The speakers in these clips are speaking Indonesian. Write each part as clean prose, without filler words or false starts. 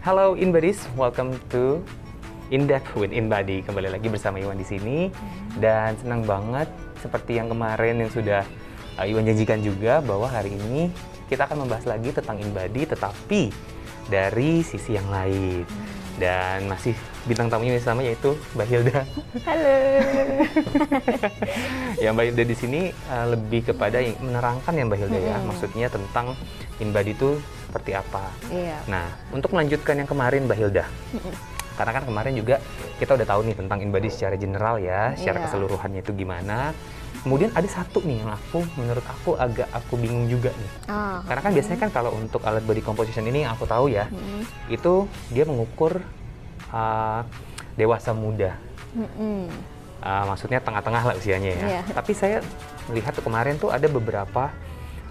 Halo InBodies, welcome to In Depth with InBody. Kembali lagi bersama Iwan di sini dan senang banget seperti yang kemarin yang sudah Iwan janjikan juga bahwa hari ini kita akan membahas lagi tentang InBody tetapi dari sisi yang lain. Dan masih bintang tamunya yang sama yaitu Mbak Hilda. Halo. Ya Mbak Hilda di sini lebih kepada menerangkan ya Mbak Hilda ya, maksudnya tentang InBody itu seperti apa. Iya. Nah, untuk melanjutkan yang kemarin Mbak Hilda, karena kan kemarin juga kita udah tahu nih tentang InBody secara general ya, secara keseluruhannya itu gimana. Kemudian ada satu nih yang menurut aku agak bingung juga nih. Karena kan biasanya kan kalau untuk alat body composition ini yang aku tahu ya, itu dia mengukur dewasa muda. Maksudnya tengah-tengah lah usianya ya. Tapi saya melihat tuh kemarin tuh ada beberapa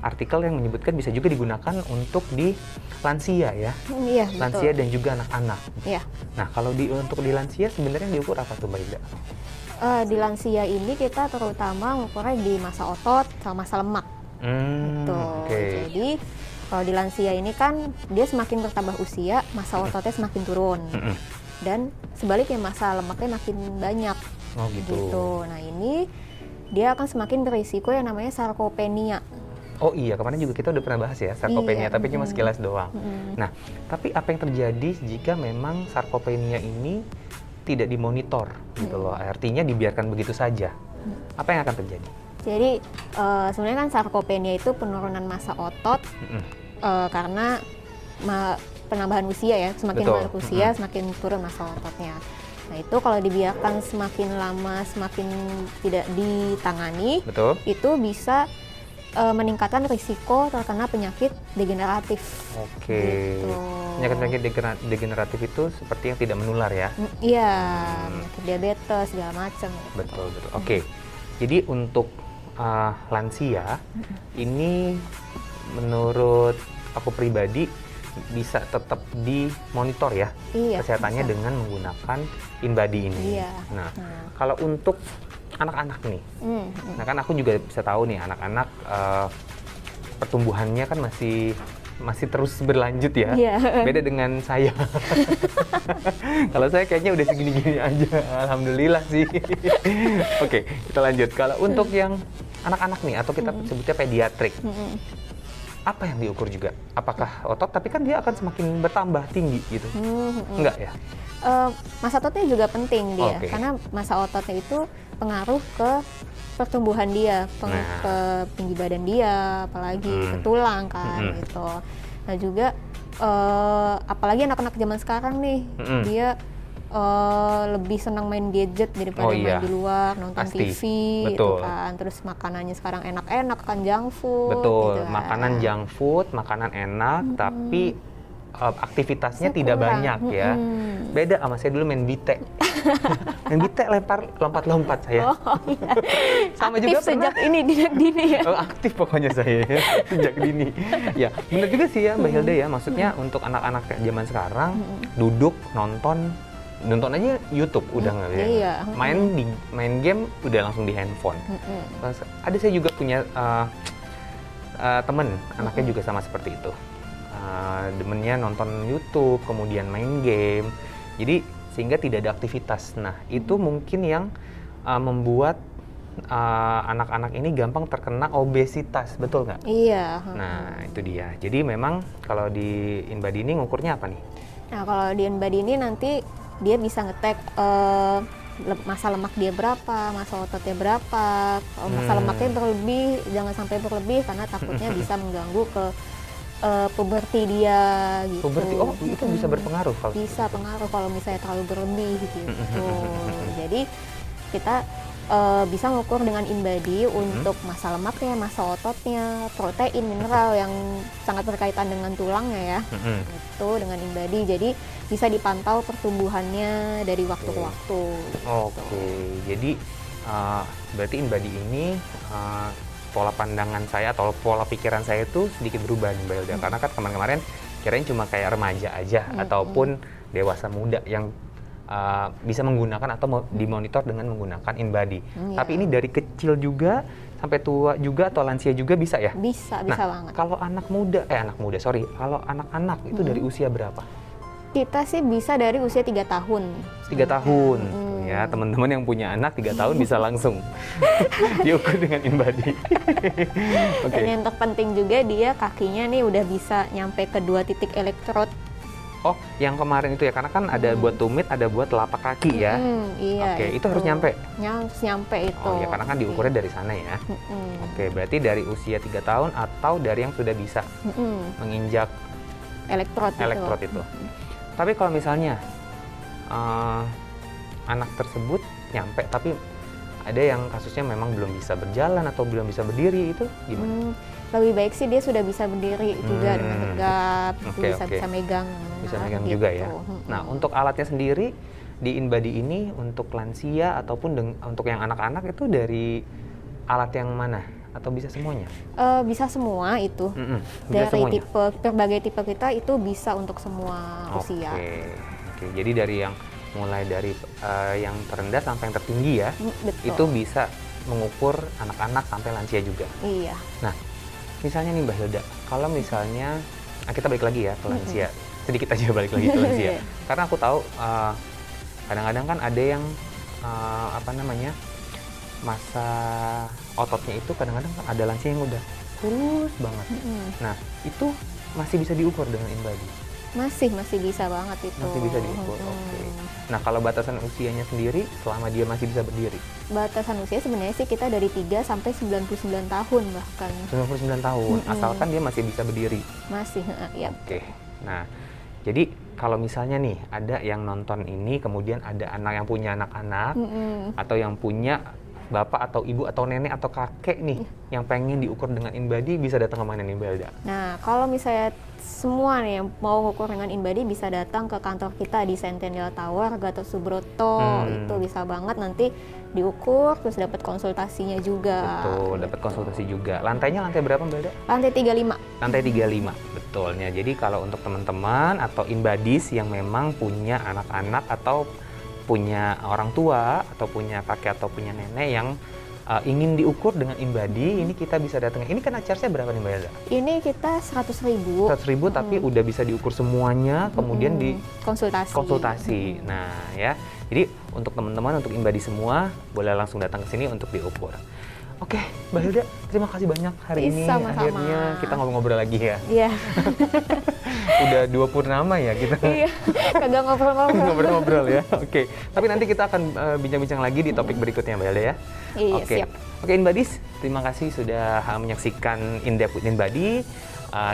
artikel yang menyebutkan bisa juga digunakan untuk di lansia ya. Iya, Lansia betul. dan juga anak-anak. Iya. Nah, kalau untuk di lansia sebenarnya diukur apa tuh Mbak Hilda? Di lansia ini kita terutama mengukurnya di masa otot sama masa lemak. Gitu. Jadi kalau di lansia ini kan dia semakin bertambah usia, masa ototnya semakin turun. Dan sebaliknya masa lemaknya makin banyak. Oh gitu. Nah ini dia akan semakin berisiko yang namanya sarkopenia. Oh iya, kemarin juga kita udah pernah bahas ya sarkopenia, tapi cuma sekilas doang. Nah, tapi apa yang terjadi jika memang sarkopenia ini tidak dimonitor gitu loh, artinya dibiarkan begitu saja? Apa yang akan terjadi? Jadi sebenarnya kan sarkopenia itu penurunan massa otot karena penambahan usia ya, semakin banyak usia semakin turun massa ototnya. Nah itu kalau dibiarkan semakin lama semakin tidak ditangani, itu bisa meningkatkan risiko terkena penyakit degeneratif. Gitu. Penyakit degeneratif itu seperti yang tidak menular ya? Iya, penyakit diabetes segala macam. Betul. Oke. Jadi untuk lansia ini menurut aku pribadi bisa tetap dimonitor ya kesehatannya dengan menggunakan InBody ini. Nah, kalau untuk anak-anak nih, nah kan aku juga bisa tahu nih anak-anak pertumbuhannya kan masih terus berlanjut ya, beda dengan saya. Kalau saya kayaknya udah segini-gini aja, alhamdulillah sih. Oke, kita lanjut. Kalau untuk yang anak-anak nih, atau kita sebutnya pediatrik, apa yang diukur juga? Apakah otot? Tapi kan dia akan semakin bertambah tinggi gitu, enggak ya? Masa ototnya juga penting dia, karena masa ototnya itu pengaruh ke pertumbuhan dia, ke tinggi badan dia, apalagi ke tulang kan gitu. Nah juga apalagi anak-anak zaman sekarang nih, dia lebih senang main gadget daripada main di luar, nonton TV gitu kan. Terus makanannya sekarang enak-enak kan, junk food. Gitu kan. Makanan junk food, makanan enak, tapi aktivitasnya tidak banyak ya. Beda sama saya dulu main bite. Main bite lompat-lompat saya. Sama aktif juga sejak dini ya. Aktif pokoknya saya sejak dini. Ya, benar juga sih ya Mbak Hilda ya. Maksudnya untuk anak-anak zaman sekarang duduk nonton aja YouTube udah nggak ya. Main game udah langsung di handphone. Ada saya juga punya temen anaknya juga sama seperti itu. Demennya nonton YouTube, kemudian main game, jadi sehingga tidak ada aktivitas. Nah itu mungkin yang membuat anak-anak ini gampang terkena obesitas, betul nggak? Iya. Nah itu dia. Jadi memang kalau di InBody ini ngukurnya apa nih? Nah kalau di InBody ini nanti dia bisa nge-tag masa lemak dia berapa, masa ototnya berapa. Kalau masa lemaknya berlebih, jangan sampai berlebih karena takutnya bisa mengganggu ke puberti dia gitu. Puberti, itu bisa berpengaruh kalau bisa pengaruh kalau misalnya terlalu berlebih gitu. Jadi kita bisa mengukur dengan InBody untuk masa lemaknya, masa ototnya, protein, mineral yang sangat berkaitan dengan tulangnya ya. Itu dengan InBody. Jadi bisa dipantau pertumbuhannya dari waktu ke waktu. Jadi berarti InBody ini pola pandangan saya atau pola pikiran saya itu sedikit berubah nih Mbak Hilda. Karena kan kemarin kirain cuma kayak remaja aja ataupun dewasa muda yang bisa menggunakan atau dimonitor dengan menggunakan InBody. Tapi ini dari kecil juga sampai tua juga atau lansia juga bisa ya? Bisa banget. Kalau kalau anak-anak itu dari usia berapa? Kita sih bisa dari usia 3 tahun. 3 tahun. Ya, teman-teman yang punya anak 3 tahun bisa langsung diukur dengan InBody. Okay. Dan yang terpenting juga dia kakinya nih udah bisa nyampe ke 2 titik elektrod. Oh, yang kemarin itu ya, karena kan ada buat tumit, ada buat telapak kaki ya. Iya. Oke, itu harus nyampe? Harus nyampe itu. Oh ya, karena kan diukurnya dari sana ya. Oke, berarti dari usia 3 tahun atau dari yang sudah bisa menginjak elektrod itu. Tapi kalau misalnya anak tersebut nyampe, tapi ada yang kasusnya memang belum bisa berjalan atau belum bisa berdiri, itu gimana? Lebih baik sih dia sudah bisa berdiri juga dengan tegap, bisa megang. Bisa megang gitu juga ya. Nah, untuk alatnya sendiri di InBody ini untuk lansia ataupun untuk yang anak-anak itu dari alat yang mana? Atau bisa semuanya? Bisa semua itu. Bisa dari semuanya? berbagai tipe kita itu bisa untuk semua usia. Oke. Jadi dari yang mulai dari yang terendah sampai yang tertinggi ya, itu bisa mengukur anak-anak sampai lansia juga. Iya. Nah, misalnya nih Mbak Hilda, kalau misalnya kita balik lagi ya ke lansia, sedikit aja balik lagi ke lansia, karena aku tahu kadang-kadang kan ada yang masa ototnya itu kadang-kadang kan ada lansia yang udah kurus banget. Nah, itu masih bisa diukur dengan InBody? Masih bisa banget itu. Masih bisa diukur, oke. Nah, kalau batasan usianya sendiri, selama dia masih bisa berdiri? Batasan usia sebenarnya sih kita dari 3 sampai 99 tahun bahkan. 99 tahun, asalkan dia masih bisa berdiri? Masih, ya. Oke. Nah, jadi kalau misalnya nih, ada yang nonton ini, kemudian ada anak yang punya anak-anak, atau yang punya bapak atau ibu atau nenek atau kakek nih yang pengen diukur dengan InBody, bisa datang ke mana nih Mbak Hilda? Nah, kalau misalnya semua nih yang mau ukur dengan InBody bisa datang ke kantor kita di Centennial Tower, Gatot Subroto. Itu bisa banget nanti diukur, terus dapat konsultasinya juga. Betul, dapat konsultasi juga. Lantainya lantai berapa Mbak Hilda? Lantai 35. Lantai 35, betulnya. Jadi kalau untuk teman-teman atau InBodies yang memang punya anak-anak atau punya orang tua atau punya kakek atau punya nenek yang ingin diukur dengan InBody, ini kita bisa datang. Ini kan charge-nya berapa nih Mbak Hilda? Ini kita 100.000. 100.000 tapi udah bisa diukur semuanya, kemudian di konsultasi. Nah ya, jadi untuk teman-teman, untuk InBody semua, boleh langsung datang ke sini untuk diukur. Oke, Mbak Hilda, terima kasih banyak hari ini. Sama-sama. Akhirnya kita ngobrol-ngobrol lagi ya. Iya. Udah 2 purnama ya kita. Iya, kagak ngobrol-ngobrol ya. Oke, tapi nanti kita akan bincang-bincang lagi di topik berikutnya Mbak Hilda ya. Iya, Oke. siap. Oke, InBodies, terima kasih sudah menyaksikan In Depth with InBody.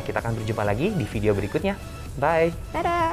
Kita akan berjumpa lagi di video berikutnya. Bye. Dadah.